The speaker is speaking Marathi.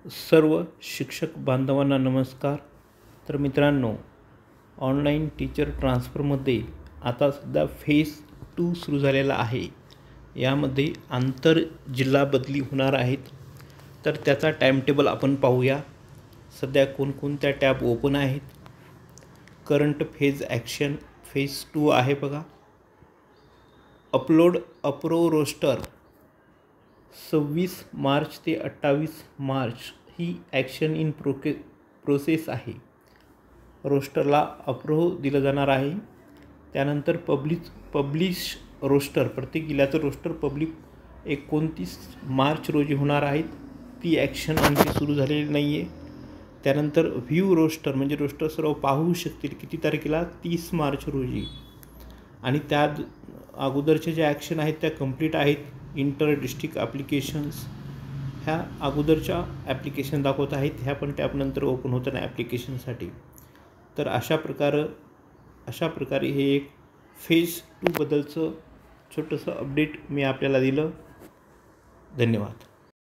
सर्व शिक्षक बांधवांना नमस्कार। तर मित्रांनो, ऑनलाईन टीचर ट्रान्सफरमध्ये आता सध्या फेज 2 सुरू झालेला आहे। यामध्ये आंतर जिल्हा बदली होणार आहेत। तर त्याचा टाइम टेबल आपण पाहूया। सध्या कोणकोणत्या टॅब ओपन आहेत। करंट फेज ॲक्शन फेज 2 आहे बघा। अपलोड अप्रूव्ह रोस्टर 26 मार्च ते 28 मार्च ही ॲक्शन इन प्रोसेस आहे। रोस्टरला अप्रूव्ह दिलं जाणार आहे। त्यानंतर पब्लिश रोस्टर, प्रत्येक जिल्ह्याचं रोस्टर पब्लिक 29 मार्च रोजी होणार आहेत। ती ॲक्शन आणखी सुरू झालेली नाही आहे। त्यानंतर व्ह्यू रोस्टर म्हणजे रोस्टर सर्व पाहू शकतील किती तारखेला, 30 मार्च रोजी। आणि त्या अगोदरच्या ज्या ॲक्शन आहेत त्या कंप्लीट आहेत। इंटर डिस्ट्रिक्ट ॲप्लिकेशन्स ह्या अगोदरच्या ॲप्लिकेशन दाखवत आहेत। ह्या पण टॅबनंतर ओपन होतं ना ॲप्लिकेशनसाठी। तर अशा प्रकारे हे एक फेज 2 बद्दलचं छोटंसं अपडेट मी आपल्याला दिलं। धन्यवाद।